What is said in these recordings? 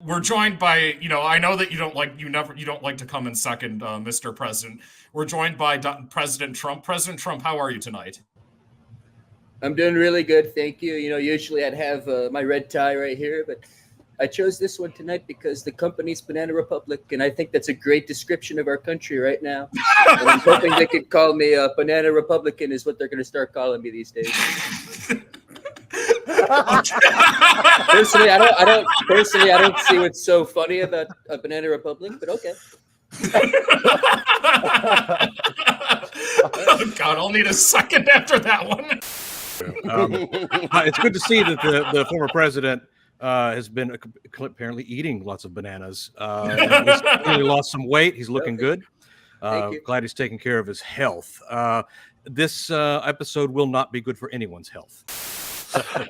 we're joined by, I know that you don't like to come in second, Mr. President. We're joined by President Trump. President Trump, how are you tonight? I'm doing really good, thank you. Usually I'd have my red tie right here, but I chose this one tonight because the company's Banana Republic, and I think that's a great description of our country right now. And I'm hoping they could call me a Banana Republican is what they're going to start calling me these days. Personally, I don't see what's so funny about a Banana Republic, but okay. Oh, God, I'll need a second after that one. It's good to see that the former president has been apparently eating lots of bananas. He's really lost some weight. He's looking good. Glad he's taking care of his health. This episode will not be good for anyone's health.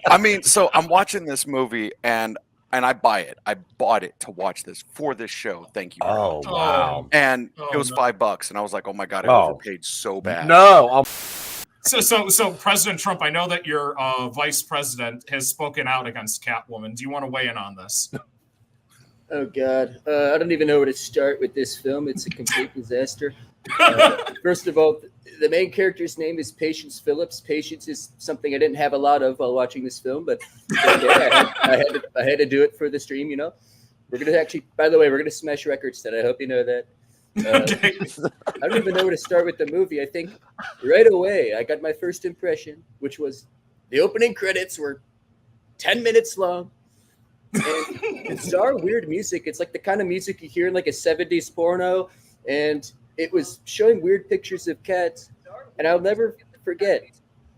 I mean, so I'm watching this movie and I buy it. I bought it to watch this for this show. Thank you. Oh, wow. And it was $5, and I was like, oh my God, I overpaid so bad. No. So President Trump, I know that your vice president has spoken out against Catwoman. Do you want to weigh in on this? Oh, God. I don't even know where to start with this film. It's a complete disaster. First of all, the main character's name is Patience Phillips. Patience is something I didn't have a lot of while watching this film, but I had to do it for the stream, We're going to actually, by the way, we're going to smash records tonight. I hope you know that. Okay. I don't even know where to start with the movie. I think right away I got my first impression, which was the opening credits were 10 minutes long. And bizarre, weird music. It's like the kind of music you hear in like a 70s porno. And it was showing weird pictures of cats. And I'll never forget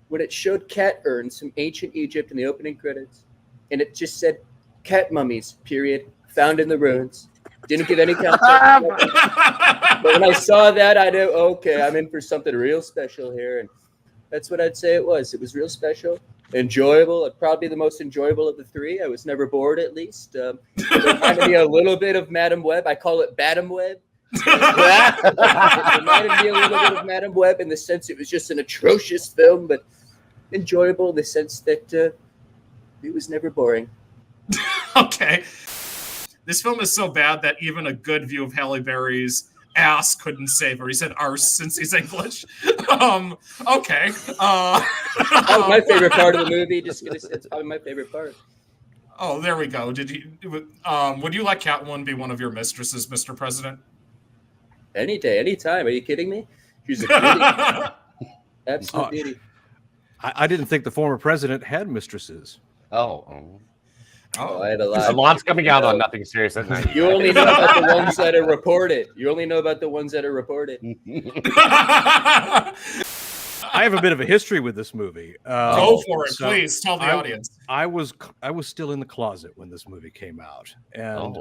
when it showed cat urns from ancient Egypt in the opening credits. And it just said cat mummies, period, found in the ruins. Didn't give any context. But when I saw that, I knew, okay, I'm in for something real special here. And that's what I'd say it was. It was real special, enjoyable, probably the most enjoyable of the three. I was never bored, at least. It reminded me a little bit of Madam Web. I call it Badam Web. It reminded me a little bit of Madam Web in the sense it was just an atrocious film, but enjoyable in the sense that it was never boring. Okay. This film is so bad that even a good view of Halle Berry's ass couldn't save her. He said arse since he's English. Okay. My favorite part of the movie. It's probably my favorite part. Oh, there we go. Would you let Catwoman be one of your mistresses, Mr. President? Any day, anytime. Are you kidding me? She's a beauty. Absolute beauty. I didn't think the former president had mistresses. Oh, I had a lot. A lot's coming out on Nothing Serious at Night. You only know about the ones that are reported. I have a bit of a history with this movie. Go for it, please. Tell the audience. I was still in the closet when this movie came out, and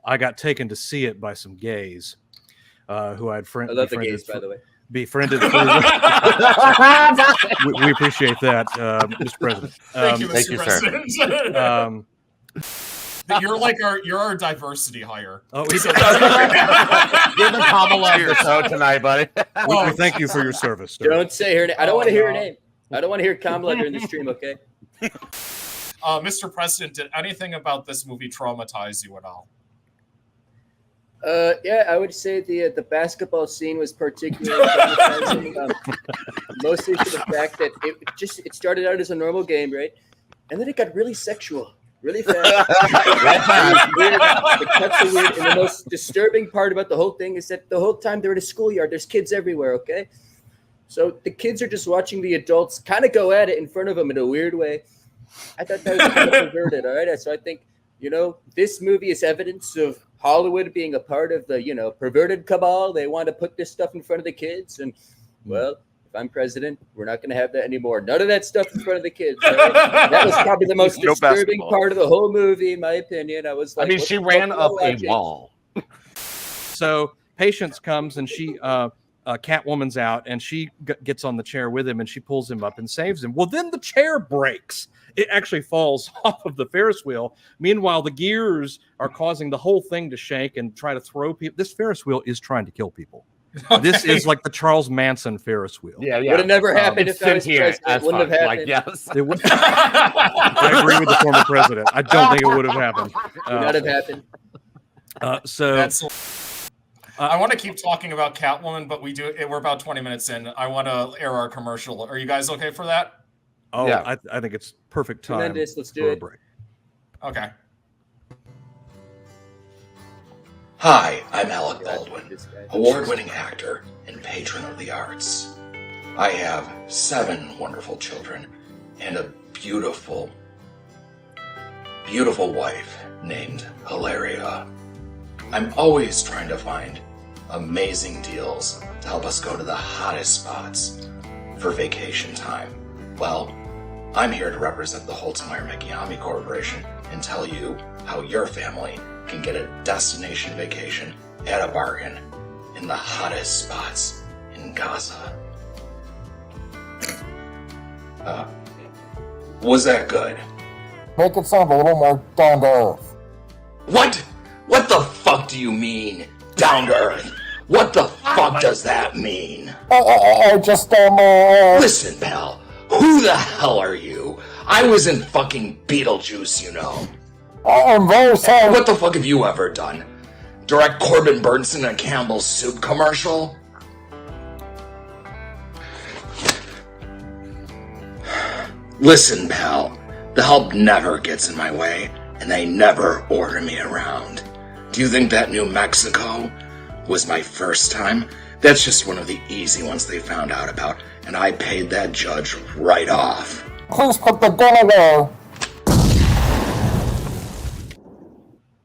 I got taken to see it by some gays who I had I love the gays, by the way. Befriended. We appreciate that, Mr. President. Thank you, thank Mr. you, President. You're our diversity hire. You're the Kamala of the show tonight, buddy. We thank you for your service, sir. Don't say her name. I don't want to hear her name. I don't want to hear Kamala during the stream, okay? Mr. President, did anything about this movie traumatize you at all? Yeah, I would say the basketball scene was particularly traumatizing, mostly for the fact that it started out as a normal game, right? And then it got really sexual. Really fast. The cuts are weird. And the most disturbing part about the whole thing is that the whole time they're in a schoolyard, there's kids everywhere, okay? So the kids are just watching the adults kind of go at it in front of them in a weird way. I thought that was kind of perverted, all right? So I think, this movie is evidence of Hollywood being a part of the, perverted cabal. They want to put this stuff in front of the kids. And, well, if I'm president, we're not going to have that anymore. None of that stuff in front of the kids. Right? That was probably the most disturbing part of the whole movie, in my opinion. I was like, she ran up a wall. So Patience comes and she, Catwoman's out and she gets on the chair with him and she pulls him up and saves him. Well, then the chair breaks. It actually falls off of the Ferris wheel. Meanwhile, the gears are causing the whole thing to shake and try to throw people. This Ferris wheel is trying to kill people. Okay. This is like the Charles Manson Ferris wheel. Yeah. Would have never happened if I was president. Wouldn't have happened. Yes. I agree with the former president. I don't think it would have happened. Would not have happened. So That's. I want to keep talking about Catwoman, but we're about 20 minutes in. I want to air our commercial. Are you guys okay for that? Yeah. I think it's perfect time. Tremendous. Let's do for a it. break. Okay. Hi, I'm Alec Baldwin, This guy. award-winning actor and patron of the arts. I have 7 wonderful children and a beautiful, beautiful wife named Hilaria. I'm always trying to find amazing deals to help us go to the hottest spots for vacation time. Well, I'm here to represent the Holtzmeyer Mikiyami Corporation and tell you how your family can get a destination vacation at a bargain in the hottest spots in Gaza. Was that good? Make it sound a little more down to earth. What? What the fuck do you mean? Down to earth? What the fuck does that mean? I just, Listen, pal. Who the hell are you? I was in fucking Beetlejuice, you know. I'm very sorry. What the fuck have you ever done? Direct Corbin Burnson in a Campbell's soup commercial? Listen, pal. The help never gets in my way, and they never order me around. Do you think that New Mexico was my first time? That's just one of the easy ones they found out about, and I paid that judge right off. Please put the gun away.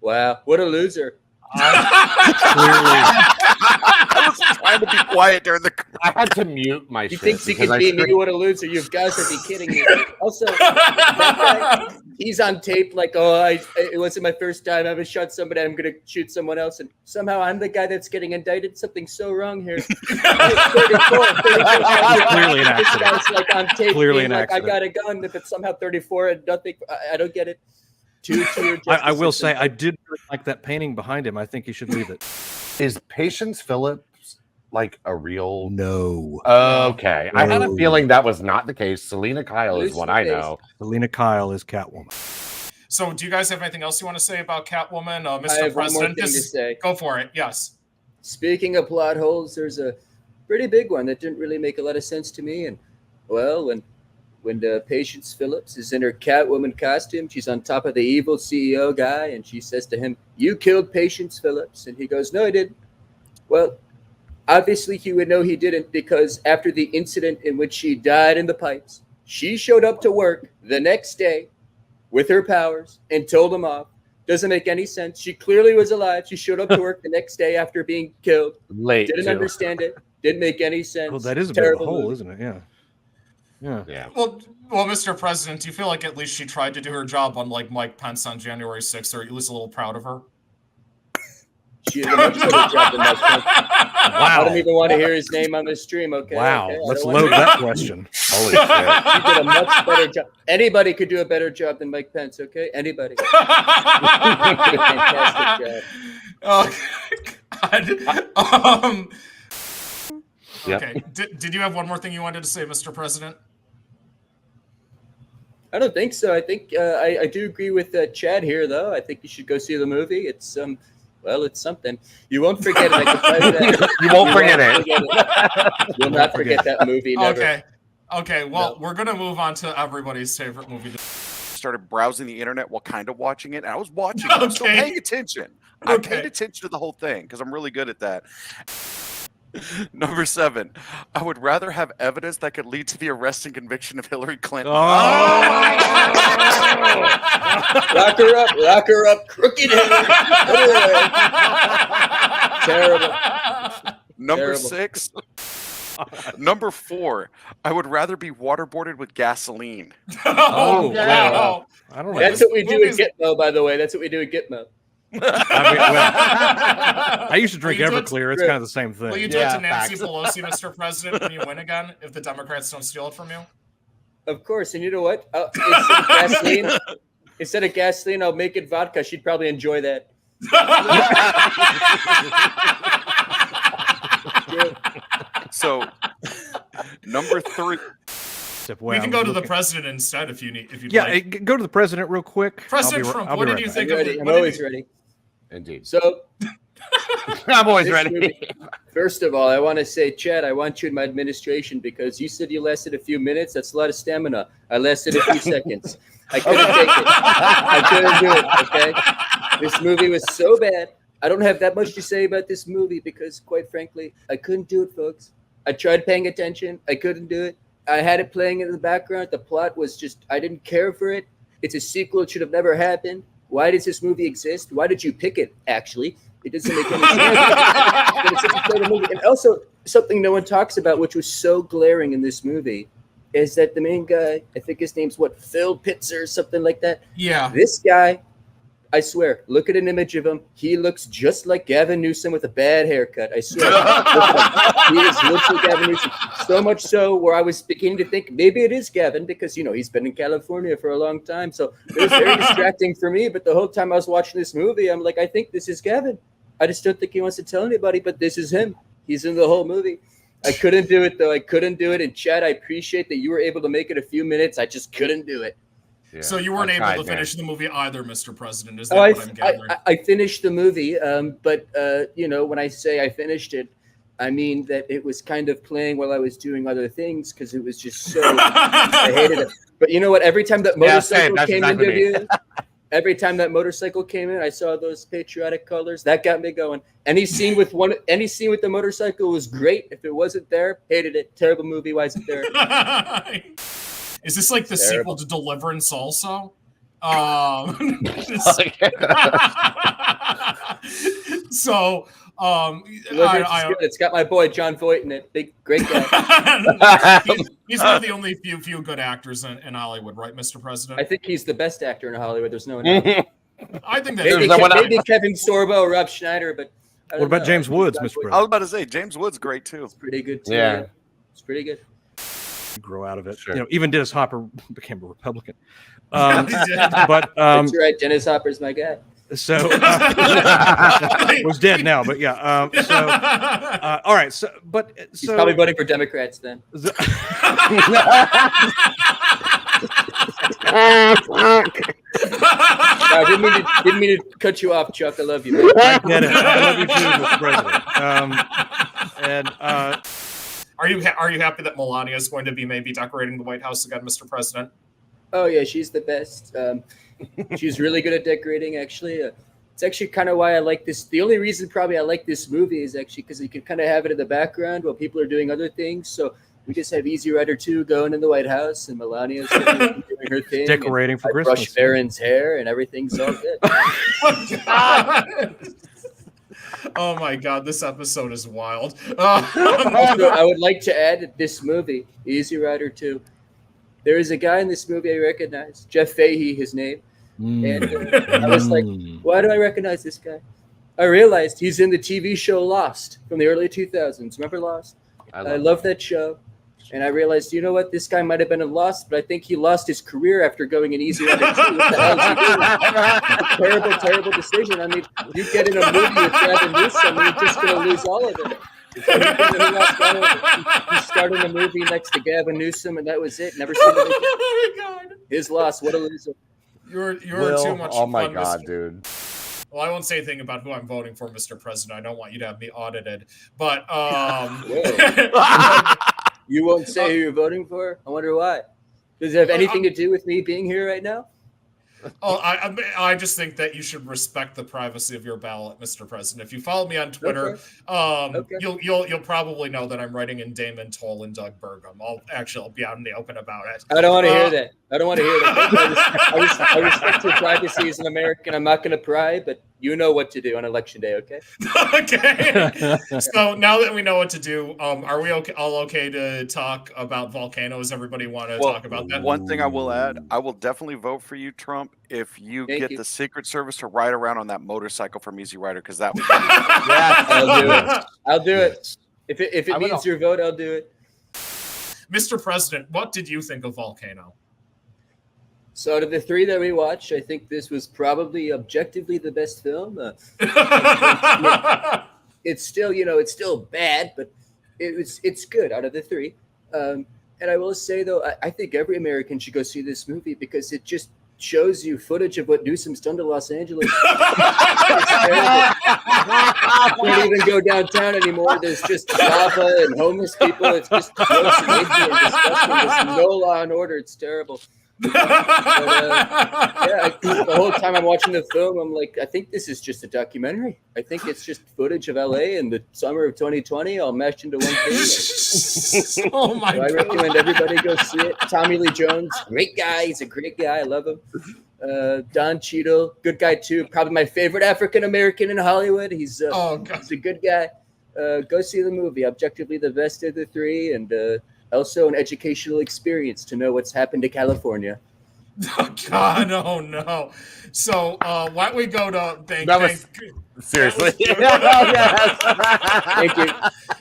Wow, what a loser. I was trying to be quiet during the. I had to mute my He shit. thinks he because can I beat me. screamed- What a loser. You guys are be kidding me. Also, that guy, he's on tape like, oh, it wasn't my first time. I haven't shot somebody. I'm going to shoot someone else. And somehow I'm the guy that's getting indicted. Something's so wrong here. 34, Clearly an This accident. guy's like on tape Clearly being an like, accident. I got a gun. If it's somehow 34 and nothing, I don't get it. Two-tier I will justice say system. I did really like that painting behind him. I think he should leave it. Is Patience Phillips like a real? No. Okay, I had a No. feeling that was not the case. Selena Kyle is Loose what the I face. know. Selena Kyle is Catwoman. So, do you guys have anything else you want to say about Catwoman, I Mr. have one more President? thing to say. Go for it. Yes. Speaking of plot holes, there's a pretty big one that didn't really make a lot of sense to me. And well, when Patience Phillips is in her Catwoman costume, she's on top of the evil CEO guy, and she says to him, "You killed Patience Phillips," and he goes, "No, I didn't." Well, obviously he would know he didn't, because after the incident in which she died in the pipes, she showed up to work the next day with her powers and told him off. Doesn't make any sense. She clearly was alive. She showed up to work the next day after being killed. Late. Didn't too. understand it. Didn't make any sense. Well, that is a bit of a Terrible hole, movie. isn't it? Yeah. Yeah. Yeah. Well, Mr. President, do you feel like at least she tried to do her job, unlike Mike Pence on January 6th, or are you at least a little proud of her? She did a much better job than Mike Pence. I don't Wow. even want to hear his name on the stream. Okay. Wow. Okay, I Let's don't wanna- load that question. Holy shit. She did a much better job. Anybody could do a better job than Mike Pence. Okay. Anybody. Fantastic job. Oh, God. Yep. Okay. Did you have one more thing you wanted to say, Mr. President? I don't think so. I think I do agree with Chad here, though. I think you should go see the movie. It's well, it's something. You won't forget it. I can tell you that. You won't forget it. You'll not forget that movie. Never. Okay. Okay. Well, we're gonna move on to everybody's favorite movie. Started browsing the internet while kind of watching it, and I was watching it. I'm still Okay. paying attention. I Okay. paid attention to the whole thing because I'm really good at that. Number 7, I would rather have evidence that could lead to the arrest and conviction of Hillary Clinton. Oh. Lock her up, crooked Hillary. Put her away. Terrible. Number Terrible. 6. Number 4, I would rather be waterboarded with gasoline. Oh, no. wow. I don't know. That's what we do at Movies- Gitmo, by the way. That's what we do at Gitmo. I mean, well, I used to drink Will you do it- Everclear. It's kind of the same Will you thing. do it Yeah, to Nancy facts. Pelosi, Mr. President, when you win again, if the Democrats don't steal it from you? Of course. And you know what? Instead of gasoline, I'll make it vodka. She'd probably enjoy that. So, number 3. We can go to the president instead if you need. If you Yeah, like. go to the president real quick. President I'll be, Trump, I'll what be did right you back. think I'm of ready. it? I'm What did always you- ready. Indeed. So I'm always this ready. movie- first of all, I want to say, Chad, I want you in my administration because you said you lasted a few minutes. That's a lot of stamina. I lasted a few seconds. I couldn't take it. I couldn't do it. Okay. This movie was so bad. I don't have that much to say about this movie because, quite frankly, I couldn't do it, folks. I tried paying attention. I couldn't do it. I had it playing in the background. The plot was just, I didn't care for it. It's a sequel. It should have never happened. Why does this movie exist? Why did you pick it, actually? It doesn't make any sense. But it's such a great movie. And also, something no one talks about, which was so glaring in this movie, is that the main guy, I think his name's what, Phil Pitzer or something like that. Yeah. This guy, I swear, look at an image of him. He looks just like Gavin Newsom with a bad haircut. I swear. Look at him. He is literally Gavin Newsom. So much so where I was beginning to think maybe it is Gavin because, you know, he's been in California for a long time. So it was very distracting for me. But the whole time I was watching this movie, I'm like, I think this is Gavin. I just don't think he wants to tell anybody, but this is him. He's in the whole movie. I couldn't do it, though. I couldn't do it. And Chad, I appreciate that you were able to make it a few minutes. I just couldn't do it. Yeah, So you weren't I able tried, to man. finish the movie either, Mr. President. Is that Oh, what I'm gathering? I finished the movie, but you know, when I say I finished it, I mean that it was kind of playing while I was doing other things because it was just so I hated it. But you know what? Every time that Yeah, same. motorcycle That's came exactly into view, every time that motorcycle came in, I saw those patriotic colors. That got me going. Any scene with the motorcycle was great. If it wasn't there, hated it. Terrible movie. Why is it there? Is this like the Terrible. sequel to Deliverance also? So, Deliverance is good. It's got my boy John Voight in it. Big, great guy. he's one of the only few good actors in Hollywood, right, Mr. President? I think he's the best actor in Hollywood. There's no one else. I think that Maybe, no one else. maybe Kevin Sorbo or Rob Schneider, but I What don't about know. James Woods, John Mr. Voight- I was President? about to say James Wood's great too. It's pretty good too. Yeah. Yeah. It's pretty good. Grow out of it. Sure. You know, even Dennis Hopper became a Republican. He did. But That's right. Dennis Hopper's my guy. so was dead now. But yeah. All right. So, but He's so probably voting for Democrats then. I didn't mean to cut you off, Chuck. I love you, man. I get it. I love you too, Mr. President. Are you happy that Melania is going to be maybe decorating the White House again, Mr. President? Oh yeah, she's the best. She's really good at decorating. Actually, it's actually kind of why I like this. The only reason probably I like this movie is actually because you can kind of have it in the background while people are doing other things. So we just have Easy Rider 2 going in the White House, and Melania's doing her thing. Decorating for I Christmas. brush Barron's hair, and everything's all good. Oh my God, this episode is wild. Also, I would like to add that this movie, Easy Rider 2, there is a guy in this movie I recognize, Jeff Fahey, his name. And I was like, why do I recognize this guy? I realized he's in the TV show Lost from the early 2000s. Remember Lost? I love that show. And I realized, you know what? This guy might have been in Lost, but I think he lost his career after going in Easy Rider 2. What the hell is he doing? It's a terrible, terrible decision. I mean, you get in a movie with Gavin Newsom, and you're just going to lose all of it. So he started a movie next to Gavin Newsom, and that was it. Never seen it again. Oh my God. His loss. What a loser. You're Will, too much oh my fun, God, Mr. dude. Well, I won't say anything about who I'm voting for, Mr. President. I don't want you to have me audited. But You won't say who you're voting for? I wonder why. Does it have anything to do with me being here right now? Oh, I just think that you should respect the privacy of your ballot, Mr. President. If you follow me on Twitter, Okay. you'll probably know that I'm writing in Damon Toll and Doug Burgum. I'll be out in the open about it. I don't want to hear that. I don't want to hear that. I respect your privacy as an American. I'm not going to pry, but you know what to do on election day, okay? Okay. So now that we know what to do, are we all okay to talk about volcanoes? Everybody want to talk about that? One thing I will add, I will definitely vote for you, Trump, if you Thank get you. the Secret Service to ride around on that motorcycle from Easy Rider, because that was I'll do it. I'll do it. If it I would needs your vote, I'll do it. Mr. President, what did you think of Volcano? So out of the three that we watched, I think this was probably objectively the best film. It's still, it's still bad, but it's good out of the three. And I will say though, I think every American should go see this movie because it just shows you footage of what Newsom's done to Los Angeles. It's terrible. can't even go downtown anymore. There's just lava and homeless people. It's just gross and icky and disgusting. There's no law and order. It's terrible. But, the whole time I'm watching the film, I'm like, I think this is just a documentary. I think it's just footage of LA in the summer of 2020 all mashed into one thing. Oh my So I god! recommend everybody go see it. Tommy Lee Jones, great guy. He's a great guy. I love him. Don Cheadle, good guy too. Probably my favorite African American in Hollywood. He's Oh god! he's a good guy. Go see the movie. Objectively the best of the three, and also an educational experience to know what's happened to California. Oh god! Oh no! So why don't we go to Seriously. Thank you.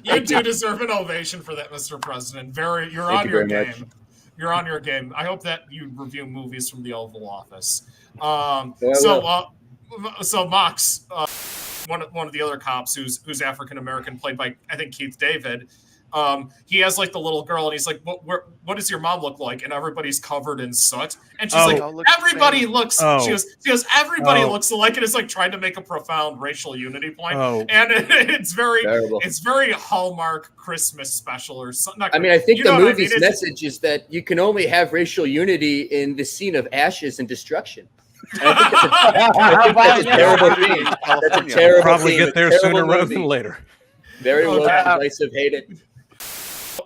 You do deserve an ovation for that, Mr. President. You're Thank on you your very game. much. You're on your game. I hope that you review movies from the Oval Office. So Mox, one of the other cops who's African American, played by I think Keith David. He has like the little girl, and he's like, "What does your mom look like?" And everybody's covered in soot, and she's like, "Everybody looks." She goes, "Everybody looks alike," and it's like trying to make a profound racial unity point. And it's very Terrible. It's very Hallmark Christmas special or something. I mean, I think the movie's It's- message is that you can only have racial unity in the scene of ashes and destruction. And I think that's a terrible theme. That's a terrible Probably theme, get there a terrible sooner rather movie. than later. Very well Okay. divisive, hate it.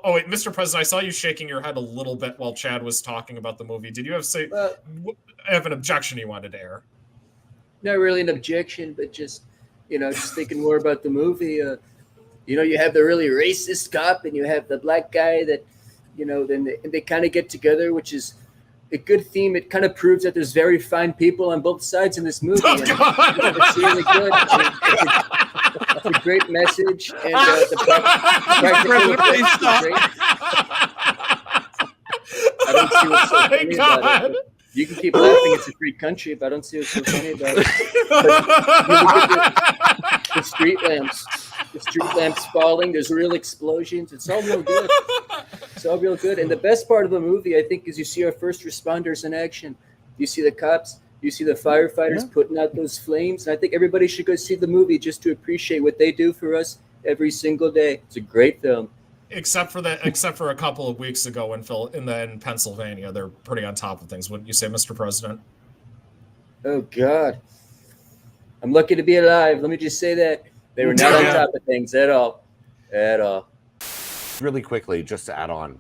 Oh wait, Mr. President, I saw you shaking your head a little bit while Chad was talking about the movie. Did you have an objection you wanted to air? Not really an objection, but just thinking more about the movie. You have the really racist cop, and you have the black guy that, then they kind of get together, which is a good theme. It kind of proves that there's very fine people on both sides in this movie. Oh, And, God. it's really good. It's a great message, and the practical effects are great. I don't see what's so funny about it. But you can keep laughing. It's a free country, but I don't see what's so funny about it. But you look at the street lamps. The street lamps falling. There's real explosions. It's all real good. It's all real good. And the best part of the movie, I think, is you see our first responders in action. You see the cops. You see the firefighters putting out those flames. And I think everybody should go see the movie just to appreciate what they do for us every single day. It's a great film. Except for a couple of weeks ago in Pennsylvania, they're pretty on top of things. Wouldn't you say, Mr. President? Oh, God. I'm lucky to be alive. Let me just say that. They were not on top of things at all. At all. Really quickly, just to add on,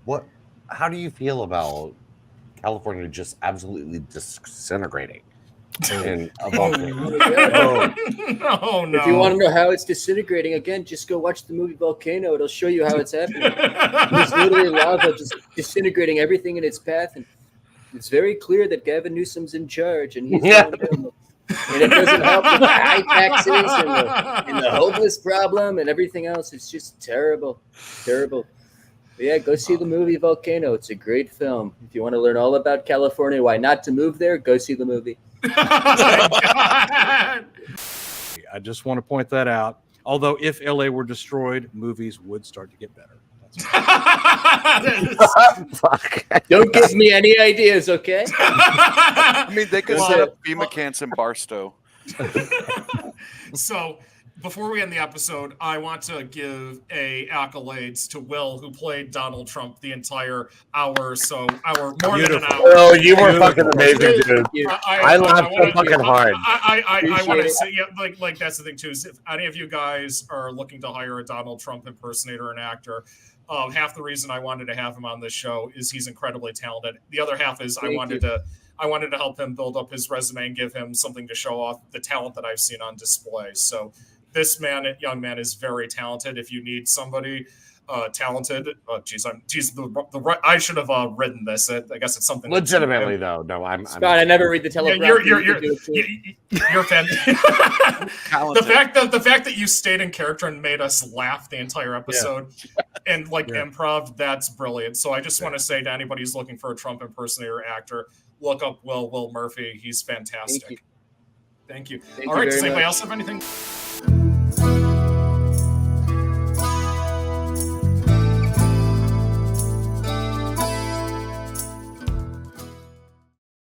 how do you feel about California just absolutely disintegrating in a volcano? Oh, no. If you want to know how it's disintegrating, again, just go watch the movie Volcano. It'll show you how it's happening. There's literally lava just disintegrating everything in its path. And it's very clear that Gavin Newsom's in charge, and he's and it doesn't help with the high taxes and the homeless problem and everything else. It's just terrible. Terrible. But yeah, go see the movie Volcano. It's a great film. If you want to learn all about California, why not to move there, go see the movie. I just want to point that out. Although if LA were destroyed, movies would start to get better. Don't give me any ideas, okay? I mean, they could set up FEMA camps in Barstow. So, before we end the episode, I want to give accolades to Will, who played Donald Trump the entire hour or so. More than an hour. Oh, you were fucking amazing, dude. I laughed so fucking hard. I want to say, like that's the thing too. Is if any of you guys are looking to hire a Donald Trump impersonator and actor, half the reason I wanted to have him on this show is he's incredibly talented. The other half is I wanted to help him build up his resume and give him something to show off the talent that I've seen on display. So this young man is very talented. If you need somebody talented, I should have written this. I guess it's something Legitimately, though. No, I'm Scott, I never read the teleprompter. You're fan. The fact that you stayed in character and made us laugh the entire episode and improv, that's brilliant. So I just want to say to anybody who's looking for a Trump impersonator actor, look up Will Murphy. He's fantastic. Thank you. Thank you. Thank All you right. Does very anybody much. else have anything?